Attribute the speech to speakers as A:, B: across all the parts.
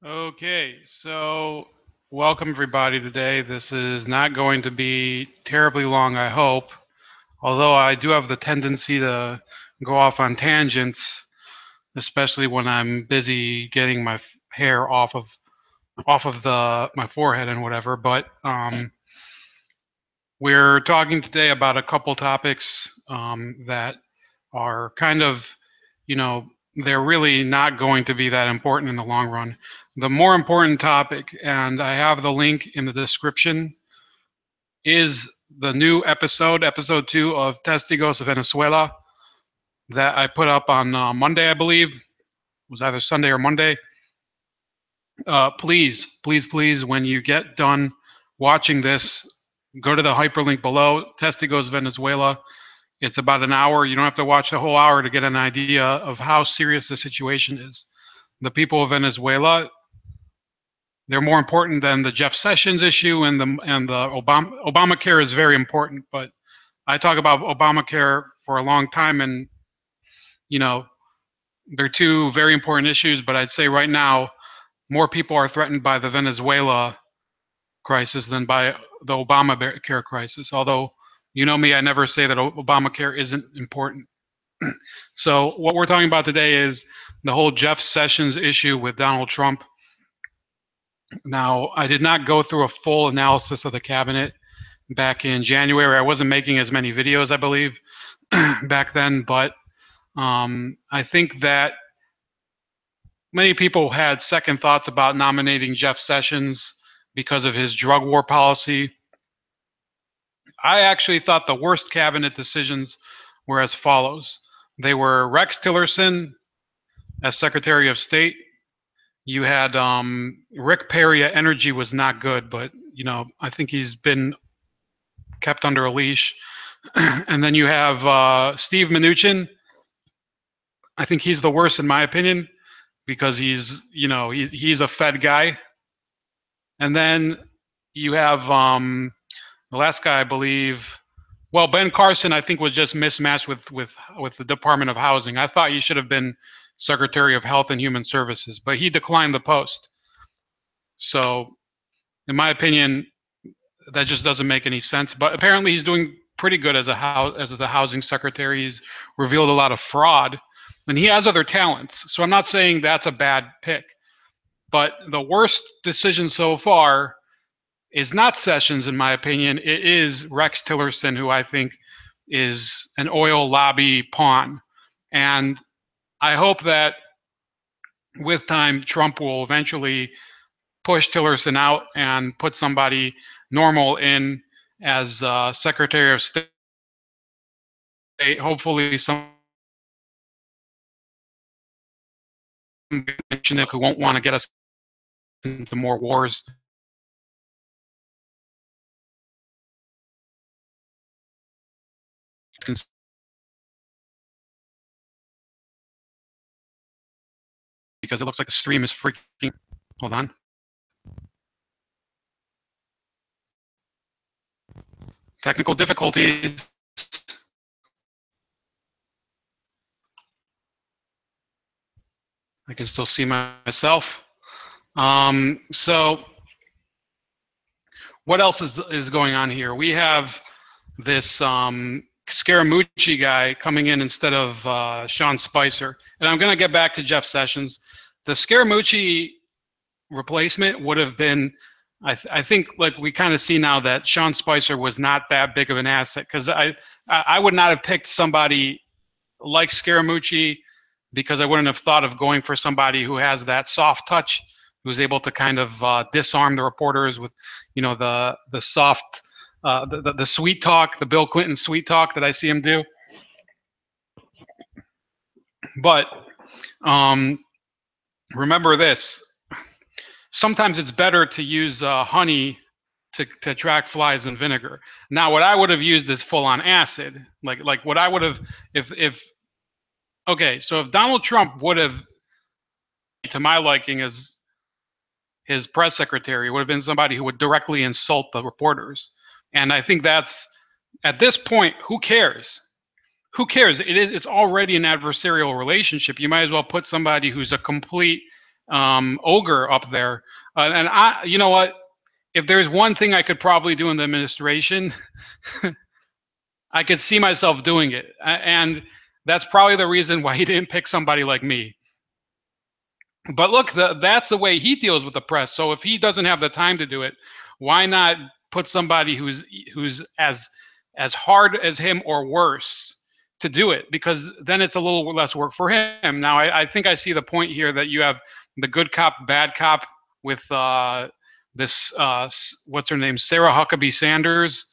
A: Okay, so welcome everybody today. This is not going to be terribly long, I hope, although I do have the tendency to go off on tangents, especially when I'm busy getting my hair off of my forehead and whatever. But we're talking today about a couple topics that are kind of, you know, they're really not going to be that important in the long run. The more important topic, and I have the link in the description, is the new episode 2 of Testigos of Venezuela that I put up on Monday, I believe. It was either Sunday or Monday. Please, when you get done watching this, go to the hyperlink below, Testigos Venezuela. It's about an hour. You don't have to watch the whole hour to get an idea of how serious the situation is. The people of Venezuela, they're more important than the Jeff Sessions issue, and the Obamacare is very important. But I talk about Obamacare for a long time, and you know they're two very important issues. But I'd say right now, more people are threatened by the Venezuela crisis than by the Obamacare crisis. Although, you know me, I never say that Obamacare isn't important. So what we're talking about today is the whole Jeff Sessions issue with Donald Trump. Now, I did not go through a full analysis of the cabinet back in January. I wasn't making as many videos, I believe, back then, but I think that many people had second thoughts about nominating Jeff Sessions because of his drug war policy. I actually thought the worst cabinet decisions were as follows. They were Rex Tillerson as Secretary of State. You had Rick Perry at Energy was not good, but I think he's been kept under a leash. And then you have Steve Mnuchin. I think he's the worst in my opinion because he's a Fed guy. And then you have the last guy, I believe. Well, Ben Carson, I think, was just mismatched with the Department of Housing. I thought he should have been Secretary of Health and Human Services, but he declined the post. So, in my opinion, that just doesn't make any sense. But apparently, he's doing pretty good as the housing secretary. He's revealed a lot of fraud, and he has other talents. So I'm not saying that's a bad pick. But the worst decision so far is not Sessions, in my opinion. It is Rex Tillerson, who I think is an oil lobby pawn. And I hope that with time, Trump will eventually push Tillerson out and put somebody normal in as Secretary of State. Hopefully, some who won't want to get us into more wars. Because it looks like the stream is freaking. Hold on. Technical difficulties. I can still see myself. So what else is going on here? We have this Scaramucci guy coming in instead of Sean Spicer. And I'm going to get back to Jeff Sessions. The Scaramucci replacement would have been, I think, like we kind of see now that Sean Spicer was not that big of an asset, because I would not have picked somebody like Scaramucci, because I wouldn't have thought of going for somebody who has that soft touch, who's able to kind of disarm the reporters with, the soft, the sweet talk, the Bill Clinton sweet talk that I see him do. But remember this: sometimes it's better to use honey to attract flies than vinegar. Now, what I would have used is full-on acid, like what I would have if okay. So if Donald Trump would have, to my liking, as his press secretary, would have been somebody who would directly insult the reporters. And I think that's, at this point, who cares? Who cares? It's already an adversarial relationship. You might as well put somebody who's a complete ogre up there. And you know what? If there's one thing I could probably do in the administration, I could see myself doing it. And that's probably the reason why he didn't pick somebody like me. But look, that's the way he deals with the press. So if he doesn't have the time to do it, why not put somebody who's as hard as him or worse to do it? Because then it's a little less work for him. Now, I think I see the point here that you have the good cop, bad cop with this what's her name, Sarah Huckabee Sanders,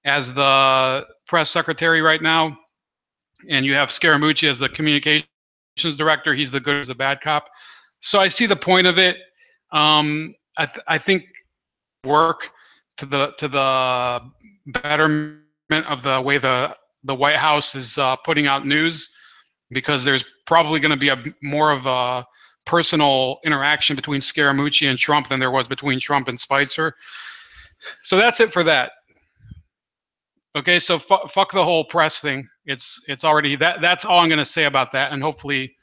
A: as the press secretary right now, and you have Scaramucci as the communications director. He's the good as the bad cop. So I see the point of it. I think work to the betterment of the way the White House is putting out news, because there's probably going to be more of a personal interaction between Scaramucci and Trump than there was between Trump and Spicer. So that's it for that. Okay, so fuck the whole press thing. It's already that's all I'm going to say about that, and hopefully,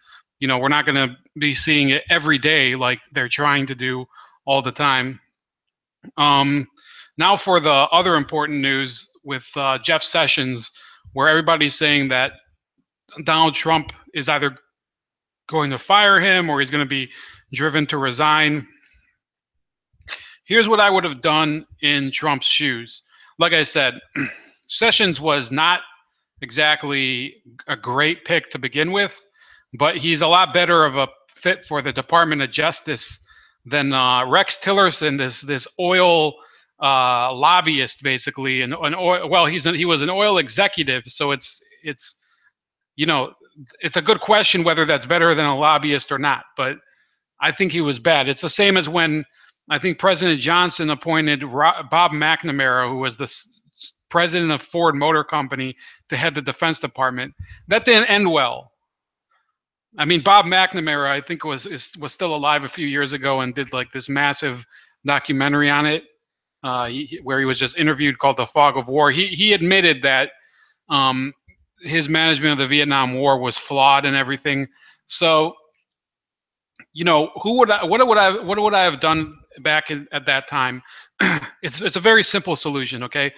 A: we're not going to be seeing it every day like they're trying to do all the time. Now for the other important news with Jeff Sessions, where everybody's saying that Donald Trump is either going to fire him or he's going to be driven to resign. Here's what I would have done in Trump's shoes. Like I said, Sessions was not exactly a great pick to begin with, but he's a lot better of a fit for the Department of Justice than Rex Tillerson, this oil lobbyist, basically, and oil. Well, he was an oil executive, so it's it's a good question whether that's better than a lobbyist or not. But I think he was bad. It's the same as when I think President Johnson appointed Bob McNamara, who was the president of Ford Motor Company, to head the Defense Department. That didn't end well. I mean, Bob McNamara, I think was still alive a few years ago and did like this massive documentary on it, where he was just interviewed, called "The Fog of War." He admitted that his management of the Vietnam War was flawed and everything. So, what would I have done back at that time? It's a very simple solution. Okay,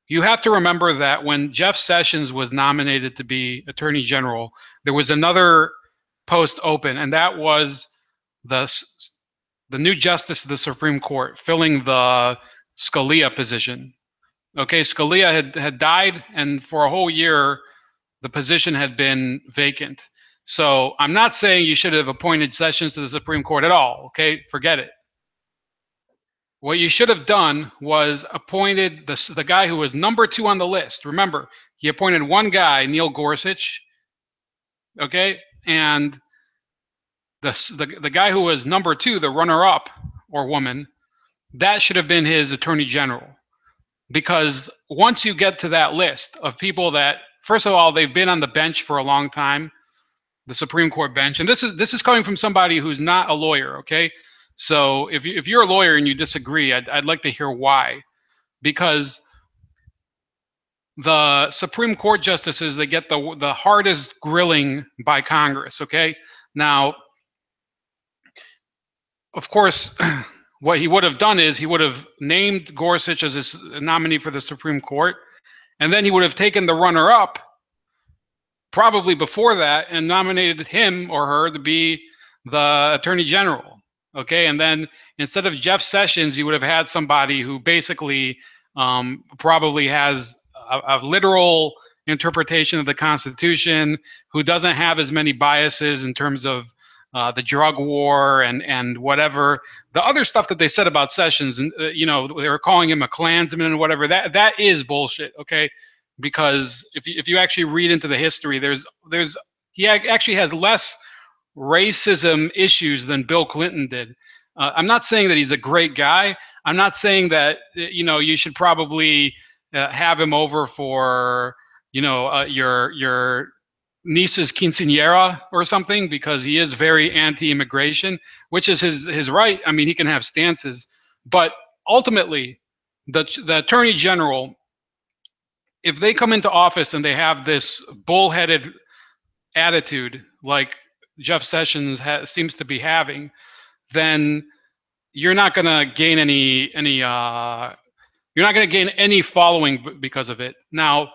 A: you have to remember that when Jeff Sessions was nominated to be Attorney General, there was another post open, and that was the new Justice of the Supreme Court, filling the Scalia position. Okay, Scalia had died, and for a whole year, the position had been vacant. So I'm not saying you should have appointed Sessions to the Supreme Court at all. Okay, forget it. What you should have done was appointed the guy who was number 2 on the list. Remember, he appointed one guy, Neil Gorsuch. Okay, and the guy who was number 2, the runner-up or woman, that should have been his Attorney General. Because once you get to that list of people that, first of all, they've been on the bench for a long time, the Supreme Court bench, and this is coming from somebody who's not a lawyer. Okay, so if you're a lawyer and you disagree, I'd like to hear why. Because the Supreme Court justices, they get the hardest grilling by Congress. Okay, now, of course, what he would have done is he would have named Gorsuch as his nominee for the Supreme Court, and then he would have taken the runner-up probably before that and nominated him or her to be the Attorney General. Okay, and then instead of Jeff Sessions, you would have had somebody who basically probably has a literal interpretation of the Constitution, who doesn't have as many biases in terms of the drug war and whatever the other stuff that they said about Sessions, and they were calling him a Klansman and whatever. That is bullshit. Okay, because if you actually read into the history, he actually has less racism issues than Bill Clinton did. I'm not saying that he's a great guy. I'm not saying that you should probably have him over for your niece's quinceañera or something, because he is very anti-immigration, which is his right. I mean, he can have stances, but ultimately, the Attorney General, if they come into office and they have this bullheaded attitude like Jeff Sessions seems to be having, then you're not going to gain any you're not going to gain any following because of it. Now,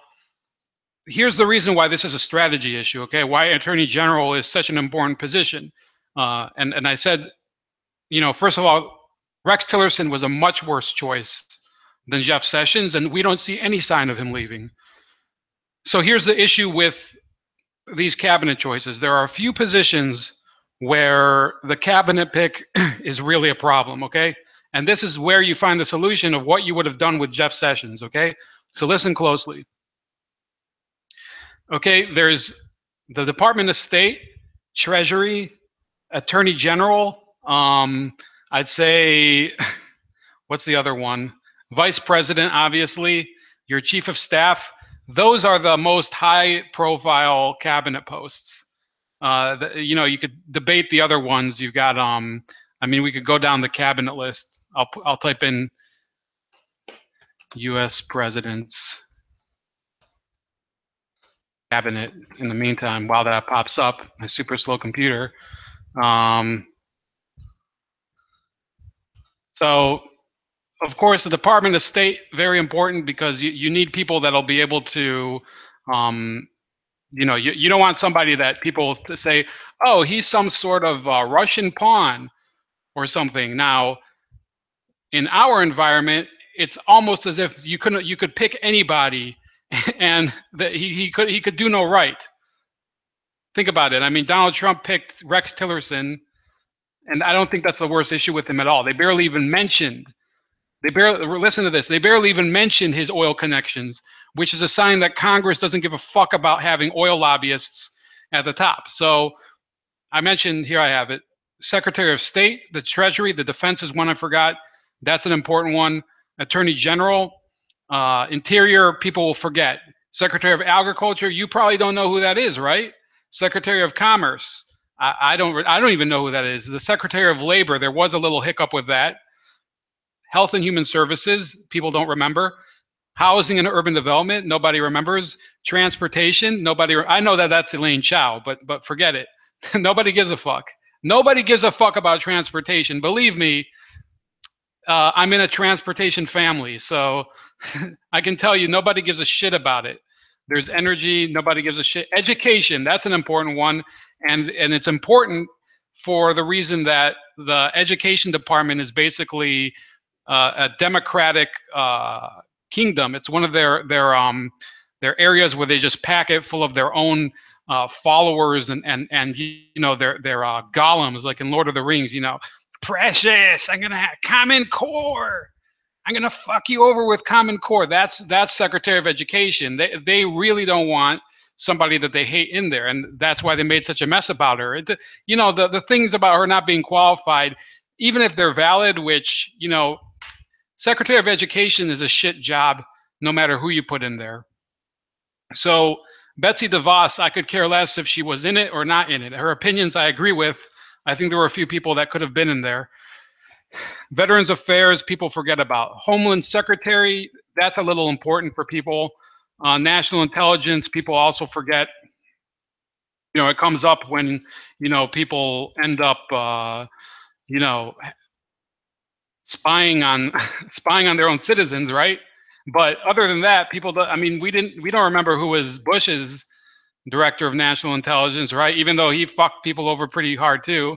A: here's the reason why this is a strategy issue. Okay, why Attorney General is such an important position. And I said, first of all, Rex Tillerson was a much worse choice than Jeff Sessions, and we don't see any sign of him leaving. So here's the issue with these cabinet choices. There are a few positions where the cabinet pick is really a problem, okay? And this is where you find the solution of what you would have done with Jeff Sessions, okay? So listen closely. Okay, there's the Department of State, Treasury, Attorney General, I'd say, what's the other one? Vice President, obviously, your Chief of Staff. Those are the most high-profile cabinet posts. You could debate the other ones. You've got, we could go down the cabinet list. I'll type in U.S. President's cabinet in the meantime while that pops up. My super slow computer. So, of course, the Department of State, very important because you need people that'll be able to, you don't want somebody that people to say, oh, he's some sort of Russian pawn or something. Now, in our environment, it's almost as if you could pick anybody, and that he could do no right. Think about it. I mean, Donald Trump picked Rex Tillerson, and I don't think that's the worst issue with him at all. They barely even mentioned. Listen to this. They barely even mentioned his oil connections, which is a sign that Congress doesn't give a fuck about having oil lobbyists at the top. So I mentioned, here I have it, Secretary of State, the Treasury, the Defense is one I forgot. That's an important one. Attorney General, Interior, people will forget. Secretary of Agriculture, you probably don't know who that is, right? Secretary of Commerce, I don't even know who that is. The Secretary of Labor, there was a little hiccup with that. Health and Human Services, people don't remember. Housing and Urban Development, nobody remembers. Transportation, I know that that's Elaine Chao, but forget it. Nobody gives a fuck. Nobody gives a fuck about transportation. Believe me, I'm in a transportation family, so I can tell you nobody gives a shit about it. There's energy, nobody gives a shit. Education, that's an important one, and it's important for the reason that the education department is basically a democratic kingdom. It's one of their areas where they just pack it full of their own followers and their golems, like in Lord of the Rings. Precious, I'm gonna have Common Core. I'm gonna fuck you over with Common Core. That's Secretary of Education. They really don't want somebody that they hate in there, and that's why they made such a mess about her. The things about her not being qualified, even if they're valid, which Secretary of Education is a shit job, no matter who you put in there. So Betsy DeVos, I could care less if she was in it or not in it. Her opinions I agree with. I think there were a few people that could have been in there. Veterans Affairs, people forget about. Homeland Secretary, that's a little important for people. National Intelligence, people also forget. It comes up when, people end up, spying on their own citizens, right? But other than that, we don't remember who was Bush's director of national intelligence, right? Even though he fucked people over pretty hard too.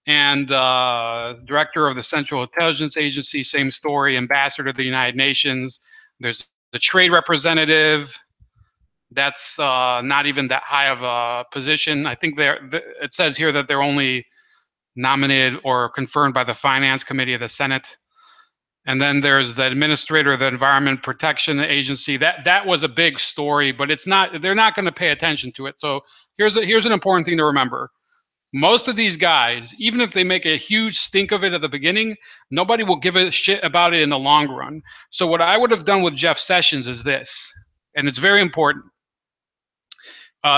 A: And director of the Central Intelligence Agency, same story. Ambassador to the United Nations. There's the trade representative. That's not even that high of a position. I think it says here that they're only nominated or confirmed by the Finance Committee of the Senate. And then there's the administrator of the Environment Protection Agency. That was a big story, but it's not. They're not going to pay attention to it. So here's an important thing to remember. Most of these guys, even if they make a huge stink of it at the beginning, nobody will give a shit about it in the long run. So what I would have done with Jeff Sessions is this, and it's very important.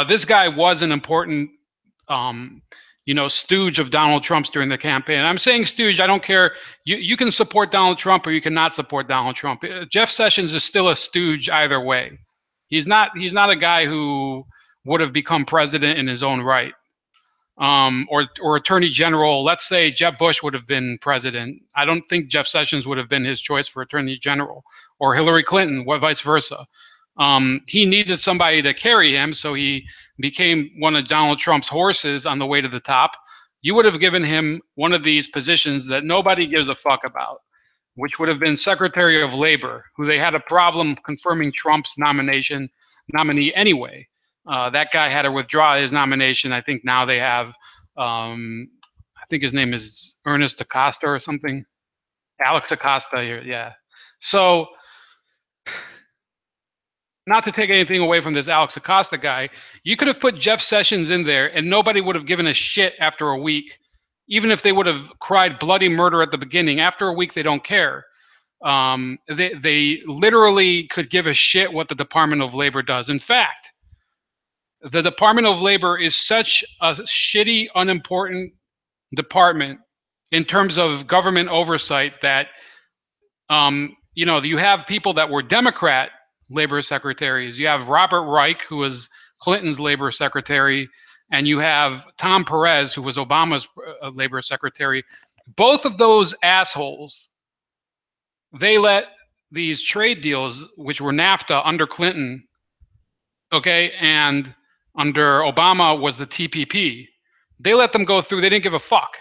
A: This guy was an important stooge of Donald Trump's during the campaign. And I'm saying stooge, I don't care. You can support Donald Trump or you cannot support Donald Trump. Jeff Sessions is still a stooge either way. He's not a guy who would have become president in his own right. or Attorney General. Let's say Jeb Bush would have been president. I don't think Jeff Sessions would have been his choice for Attorney General, or Hillary Clinton, or vice versa. He needed somebody to carry him, so he became one of Donald Trump's horses on the way to the top. You would have given him one of these positions that nobody gives a fuck about, which would have been Secretary of Labor, who they had a problem confirming Trump's nominee anyway. That guy had to withdraw his nomination. I think now they have, I think his name is Ernest Acosta or something. Alex Acosta, yeah. So, not to take anything away from this Alex Acosta guy, you could have put Jeff Sessions in there and nobody would have given a shit after a week. Even if they would have cried bloody murder at the beginning, after a week they don't care. They literally could give a shit what the Department of Labor does. In fact, the Department of Labor is such a shitty, unimportant department in terms of government oversight that, you know, you have people that were Democrat labor secretaries. You have Robert Reich, who was Clinton's labor secretary, and you have Tom Perez, who was Obama's labor secretary. Both of those assholes, they let these trade deals, which were NAFTA under Clinton, okay, and under Obama was the TPP. They let them go through. They didn't give a fuck.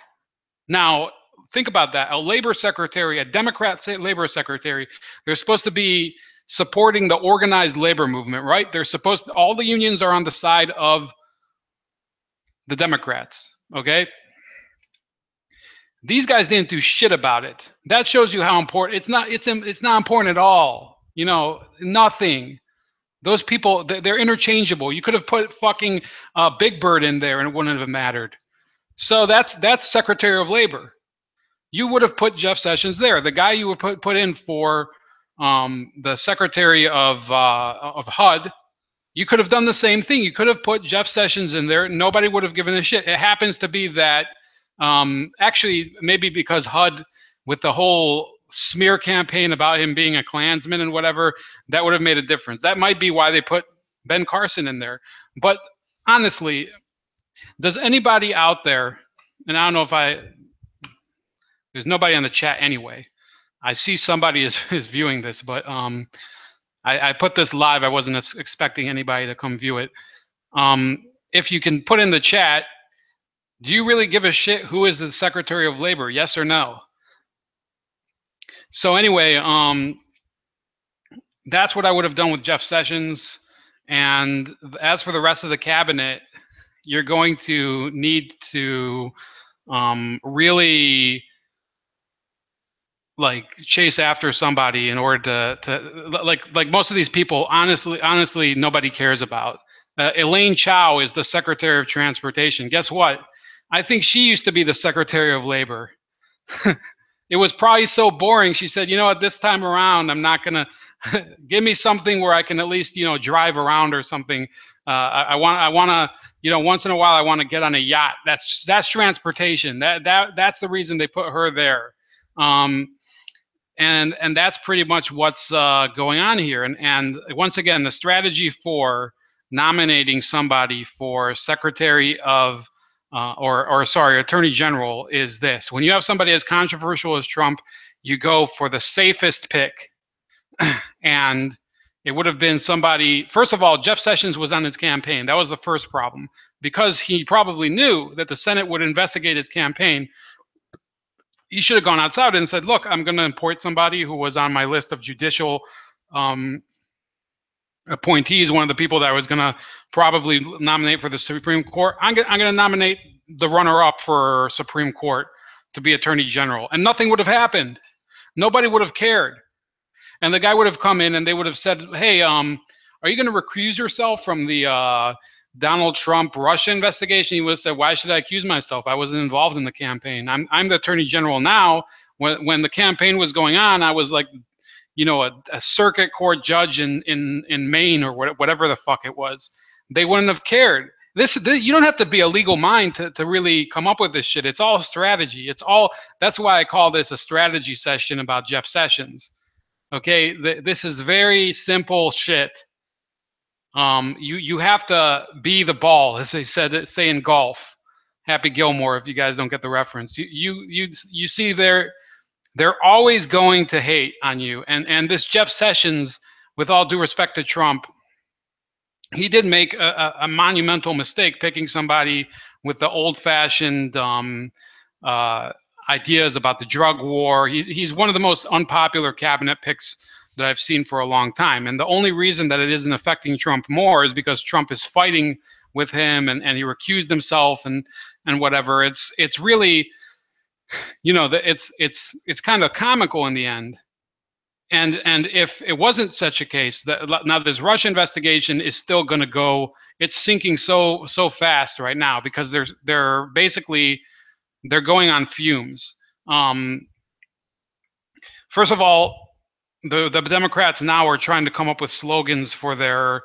A: Now, think about that. A labor secretary, a Democrat labor secretary, they're supposed to be supporting the organized labor movement, right? They're supposed to, all the unions are on the side of the Democrats, okay? These guys didn't do shit about it. That shows you how important it's not important at all. You know, nothing. Those people, they're interchangeable. You could have put fucking Big Bird in there and it wouldn't have mattered. So that's Secretary of Labor. You would have put Jeff Sessions there. The guy you would put in for the Secretary of HUD, you could have done the same thing. You could have put Jeff Sessions in there. Nobody would have given a shit. It happens to be that actually maybe because HUD, with the whole smear campaign about him being a Klansman and whatever, that would have made a difference. That might be why they put Ben Carson in there. But honestly, does anybody out there, and I don't know if there's nobody on the chat anyway. I see somebody is viewing this, but I put this live. I wasn't expecting anybody to come view it. If you can put in the chat, do you really give a shit who is the Secretary of Labor? Yes or no? So anyway, that's what I would have done with Jeff Sessions. And as for the rest of the cabinet, you're going to need to really like chase after somebody in order to like most of these people, honestly, nobody cares about. Elaine Chao is the Secretary of Transportation. Guess what? I think she used to be the Secretary of Labor. It was probably so boring. She said, you know what, this time around, I'm not going to give me something where I can at least, you know, drive around or something. I want to, you know, once in a while, I want to get on a yacht. That's transportation. That's the reason they put her there. And that's pretty much what's going on here. And once again, the strategy for nominating somebody for Secretary of sorry, Attorney General is this: when you have somebody as controversial as Trump, you go for the safest pick. And it would have been somebody. First of all, Jeff Sessions was on his campaign. That was the first problem, because he probably knew that the Senate would investigate his campaign. He should have gone outside and said, look, I'm going to appoint somebody who was on my list of judicial appointees, one of the people that I was going to probably nominate for the Supreme Court. I'm going to nominate the runner-up for Supreme Court to be Attorney General. And nothing would have happened. Nobody would have cared. And the guy would have come in and they would have said, hey, are you going to recuse yourself from the Donald Trump Russia investigation? He would have said, why should I accuse myself? I wasn't involved in the campaign. I'm the Attorney General now. When the campaign was going on, I was like, you know, a circuit court judge in Maine or whatever the fuck it was. They wouldn't have cared. You don't have to be a legal mind to really come up with this shit. It's all strategy. That's why I call this a strategy session about Jeff Sessions. Okay, this is very simple shit. You have to be the ball, as they say in golf. Happy Gilmore, if you guys don't get the reference. You see they're always going to hate on you. And this Jeff Sessions, with all due respect to Trump, he did make a monumental mistake picking somebody with the old-fashioned uh, ideas about the drug war. He's one of the most unpopular cabinet picks that I've seen for a long time. And the only reason that it isn't affecting Trump more is because Trump is fighting with him, and he recused himself and whatever. It's really, it's kind of comical in the end. And if it wasn't such a case, that now this Russia investigation is still going to go, it's sinking so fast right now, because they're basically, they're going on fumes. First of all, the Democrats now are trying to come up with slogans for their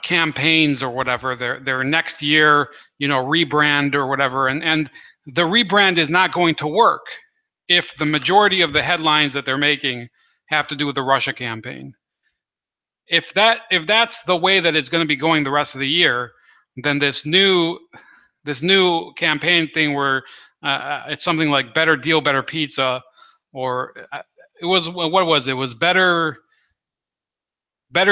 A: campaigns or whatever, their next year, rebrand or whatever, and the rebrand is not going to work if the majority of the headlines that they're making have to do with the Russia campaign. If that's the way that it's going to be going the rest of the year, then this new campaign thing where it's something like better deal, better pizza, or it was, what was it? It was better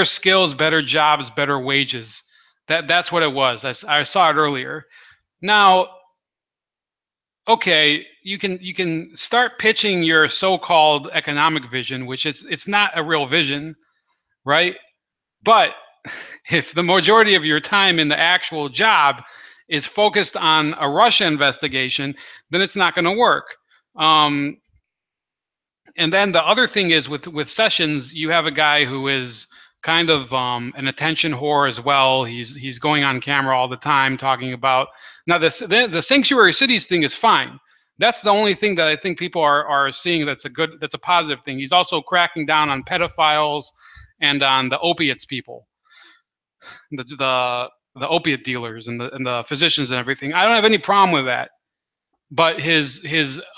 A: skills, better jobs, better wages. That's what it was. I saw it earlier. Now, okay, you can start pitching your so-called economic vision, which it's not a real vision, right? But if the majority of your time in the actual job is focused on a Russia investigation, then it's not going to work. And then the other thing is, with Sessions, you have a guy who is kind of an attention whore as well. He's going on camera all the time talking about, now the sanctuary cities thing is fine. That's the only thing that I think people are seeing that's a positive thing. He's also cracking down on pedophiles and on the opiates people, the opiate dealers and the physicians and everything. I don't have any problem with that. But his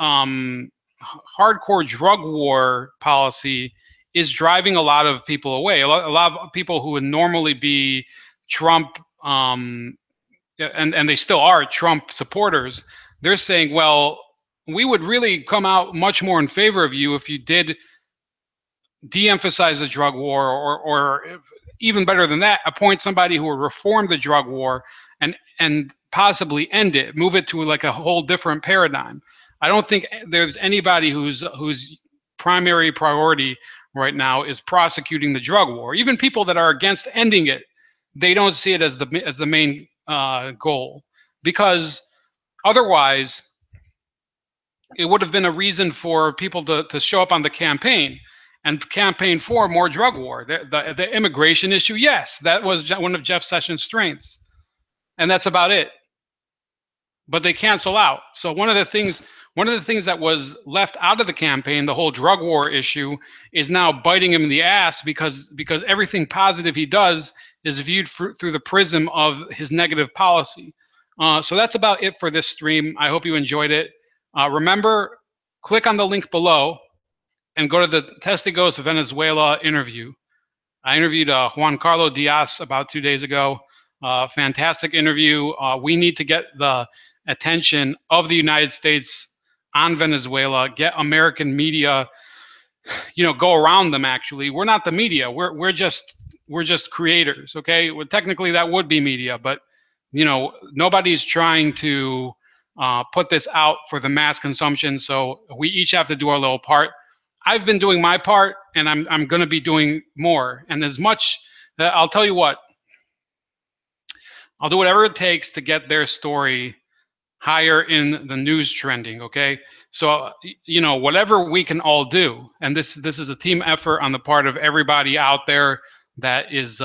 A: hardcore drug war policy is driving a lot of people away. A lot of people who would normally be Trump, and they still are Trump supporters, they're saying, well, we would really come out much more in favor of you if you did de-emphasize the drug war, or even better than that, appoint somebody who will reform the drug war and possibly end it, move it to like a whole different paradigm. I don't think there's anybody whose primary priority right now is prosecuting the drug war. Even people that are against ending it, they don't see it as the main goal, because otherwise it would have been a reason for people to show up on the campaign and campaign for more drug war. The immigration issue, yes, that was one of Jeff Sessions' strengths, and that's about it. But they cancel out. So one of the things that was left out of the campaign, the whole drug war issue, is now biting him in the ass, because everything positive he does is viewed through the prism of his negative policy. So that's about it for this stream. I hope you enjoyed it. Remember, click on the link below and go to the Testigos Venezuela interview. I interviewed Juan Carlos Diaz about 2 days ago. Fantastic interview. We need to get the attention of the United States on Venezuela, get American media, go around them. Actually, we're not the media. We're just creators. Okay, well, technically that would be media, but nobody's trying to put this out for the mass consumption. So we each have to do our little part. I've been doing my part, and I'm going to be doing more. And as much, I'll tell you what, I'll do whatever it takes to get their story higher in the news trending. Okay, so whatever we can all do, and this is a team effort on the part of everybody out there that is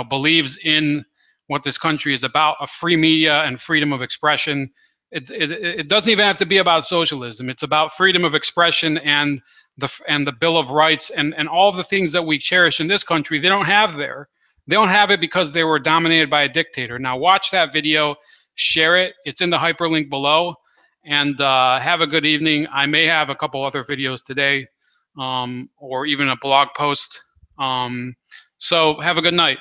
A: believes in what this country is about, a free media and freedom of expression. It doesn't even have to be about socialism. It's about freedom of expression and the Bill of Rights and all the things that we cherish in this country. They don't have there. They don't have it because they were dominated by a dictator. Now watch that video, share it. It's in the hyperlink below, and have a good evening. I may have a couple other videos today, or even a blog post. So have a good night.